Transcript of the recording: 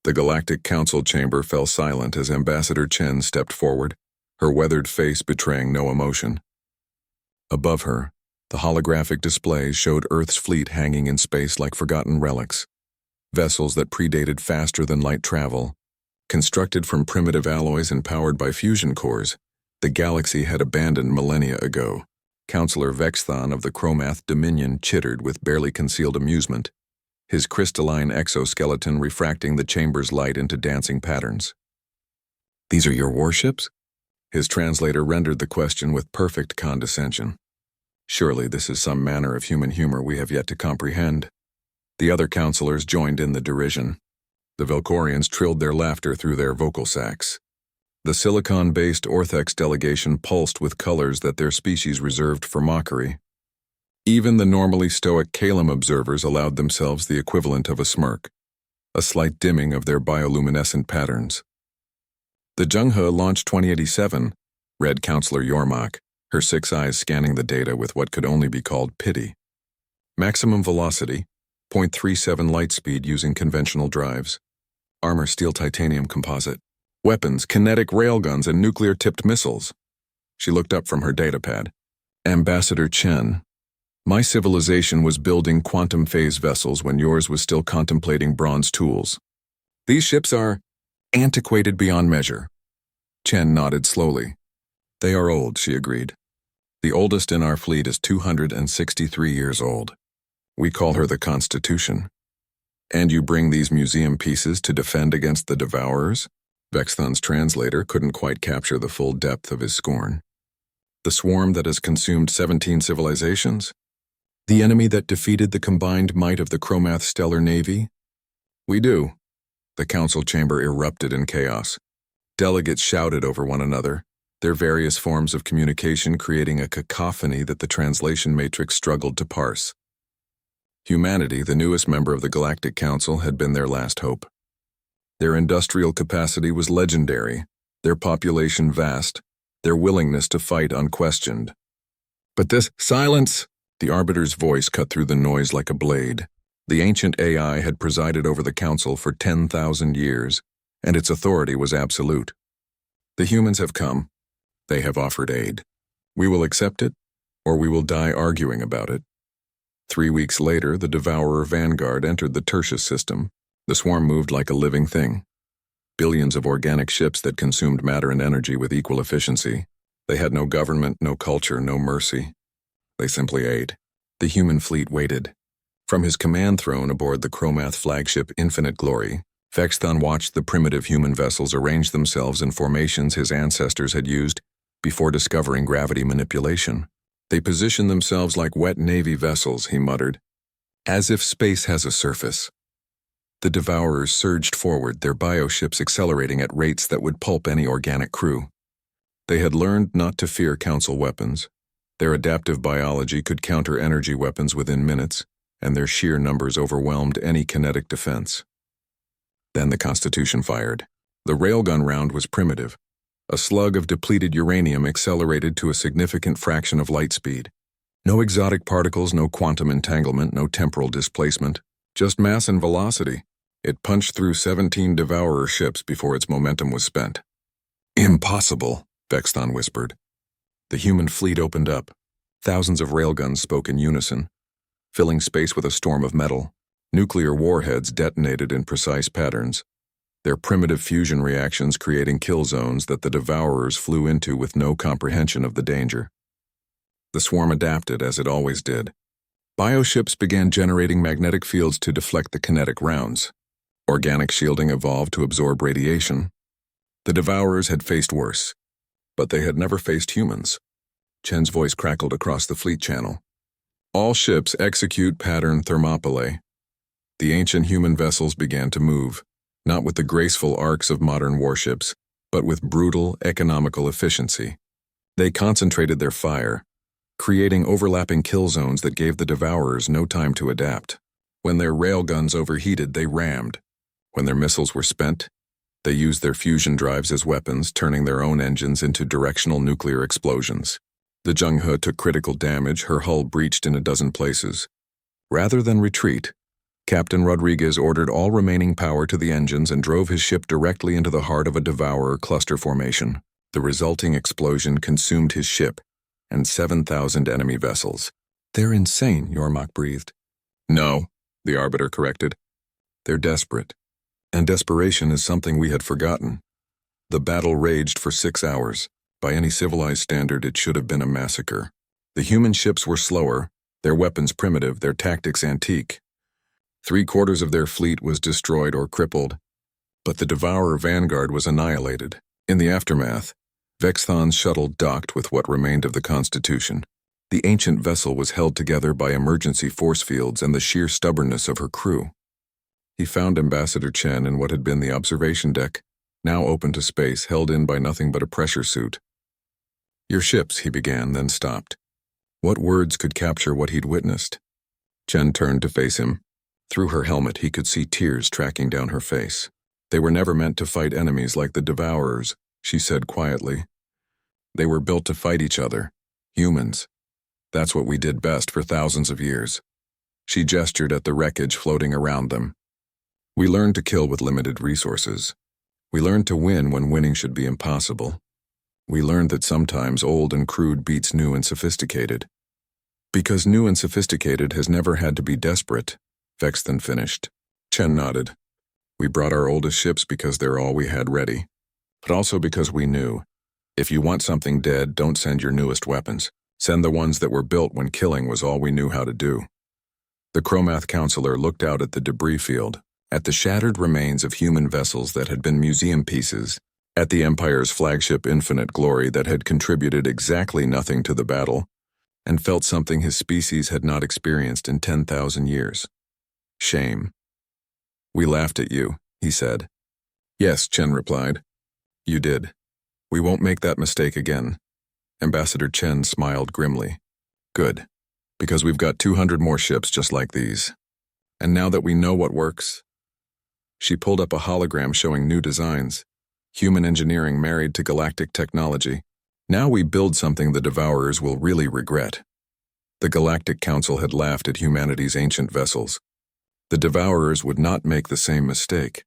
The Galactic Council chamber fell silent as Ambassador Chen stepped forward, her weathered face betraying no emotion. Above her, the holographic displays showed Earth's fleet hanging in space like forgotten relics, vessels that predated faster than light travel. Constructed from primitive alloys and powered by fusion cores, the galaxy had abandoned millennia ago. Counselor Vexthon of the Chromath Dominion chittered with barely concealed amusement, his crystalline exoskeleton refracting the chamber's light into dancing patterns. "These are your warships?" His translator rendered the question with perfect condescension. Surely this is some manner of human humor we have yet to comprehend. The other counselors joined in the derision. The Velcorians trilled their laughter through their vocal sacs. The silicon-based Orthex delegation pulsed with colors that their species reserved for mockery. Even the normally stoic Kalem observers allowed themselves the equivalent of a smirk, a slight dimming of their bioluminescent patterns. "The Zhenghe launched 2087, read Counselor Yormak, her 6 eyes scanning the data with what could only be called pity. Maximum velocity, 0.37 light speed using conventional drives. Armor steel titanium composite. Weapons, kinetic railguns, and nuclear-tipped missiles." She looked up from her datapad. "Ambassador Chen, my civilization was building quantum phase vessels when yours was still contemplating bronze tools. These ships are antiquated beyond measure." Chen nodded slowly. "They are old," she agreed. "The oldest in our fleet is 263 years old. We call her the Constitution. And you bring these museum pieces to defend against the Devourers?" Vexthon's translator couldn't quite capture the full depth of his scorn. "The swarm that has consumed 17 civilizations? The enemy that defeated the combined might of the Chromath Stellar Navy? We do." The council chamber erupted in chaos. Delegates shouted over one another, their various forms of communication creating a cacophony that the translation matrix struggled to parse. Humanity, the newest member of the Galactic Council, had been their last hope. Their industrial capacity was legendary, their population vast, their willingness to fight unquestioned. But this silence! The Arbiter's voice cut through the noise like a blade. The ancient AI had presided over the Council for 10,000 years, and its authority was absolute. "The humans have come. They have offered aid. We will accept it, or we will die arguing about it." 3 weeks later, the Devourer Vanguard entered the Tertius system. The swarm moved like a living thing. Billions of organic ships that consumed matter and energy with equal efficiency. They had no government, no culture, no mercy. They simply ate. The human fleet waited. From his command throne aboard the Chromath flagship Infinite Glory, Vexthon watched the primitive human vessels arrange themselves in formations his ancestors had used before discovering gravity manipulation. "They position themselves like wet Navy vessels," he muttered, "as if space has a surface." The Devourers surged forward, their bioships accelerating at rates that would pulp any organic crew. They had learned not to fear Council weapons. Their adaptive biology could counter energy weapons within minutes, and their sheer numbers overwhelmed any kinetic defense. Then the Constitution fired. The railgun round was primitive. A slug of depleted uranium accelerated to a significant fraction of light speed. No exotic particles, no quantum entanglement, no temporal displacement, just mass and velocity. It punched through 17 Devourer ships before its momentum was spent. "Impossible," Vexthon whispered. The human fleet opened up. Thousands of railguns spoke in unison, filling space with a storm of metal. Nuclear warheads detonated in precise patterns, their primitive fusion reactions creating kill zones that the Devourers flew into with no comprehension of the danger. The swarm adapted, as it always did. Bioships began generating magnetic fields to deflect the kinetic rounds. Organic shielding evolved to absorb radiation. The Devourers had faced worse, but they had never faced humans. Chen's voice crackled across the fleet channel. "All ships execute pattern thermopylae." The ancient human vessels began to move, not with the graceful arcs of modern warships, but with brutal, economical efficiency. They concentrated their fire, creating overlapping kill zones that gave the Devourers no time to adapt. When their railguns overheated, they rammed. When their missiles were spent, they used their fusion drives as weapons, turning their own engines into directional nuclear explosions. The Zhenghe took critical damage, her hull breached in a dozen places. Rather than retreat, Captain Rodriguez ordered all remaining power to the engines and drove his ship directly into the heart of a Devourer cluster formation. The resulting explosion consumed his ship and 7,000 enemy vessels. "They're insane," Yormak breathed. "No," the Arbiter corrected. "They're desperate. And desperation is something we had forgotten." The battle raged for 6 hours. By any civilized standard, it should have been a massacre. The human ships were slower, their weapons primitive, their tactics antique. 3/4 of their fleet was destroyed or crippled, but the Devourer vanguard was annihilated. In the aftermath, Vexthon's shuttle docked with what remained of the Constitution. The ancient vessel was held together by emergency force fields and the sheer stubbornness of her crew. He found Ambassador Chen in what had been the observation deck, now open to space, held in by nothing but a pressure suit. "Your ships," he began, then stopped. What words could capture what he'd witnessed? Chen turned to face him. Through her helmet, he could see tears tracking down her face. "They were never meant to fight enemies like the Devourers," she said quietly. "They were built to fight each other, humans. That's what we did best for thousands of years." She gestured at the wreckage floating around them. "We learned to kill with limited resources. We learned to win when winning should be impossible. We learned that sometimes old and crude beats new and sophisticated. Because new and sophisticated has never had to be desperate," Vexthon finished. Chen nodded. "We brought our oldest ships because they're all we had ready, but also because we knew, if you want something dead, don't send your newest weapons. Send the ones that were built when killing was all we knew how to do." The Chromath counselor looked out at the debris field, at the shattered remains of human vessels that had been museum pieces, at the Empire's flagship Infinite Glory that had contributed exactly nothing to the battle, and felt something his species had not experienced in 10,000 years. Shame. "We laughed at you," he said. "Yes," Chen replied. "You did. We won't make that mistake again." Ambassador Chen smiled grimly. "Good, because we've got 200 more ships just like these. And now that we know what works..." She pulled up a hologram showing new designs. Human engineering married to galactic technology. "Now we build something the Devourers will really regret." The Galactic Council had laughed at humanity's ancient vessels. The Devourers would not make the same mistake.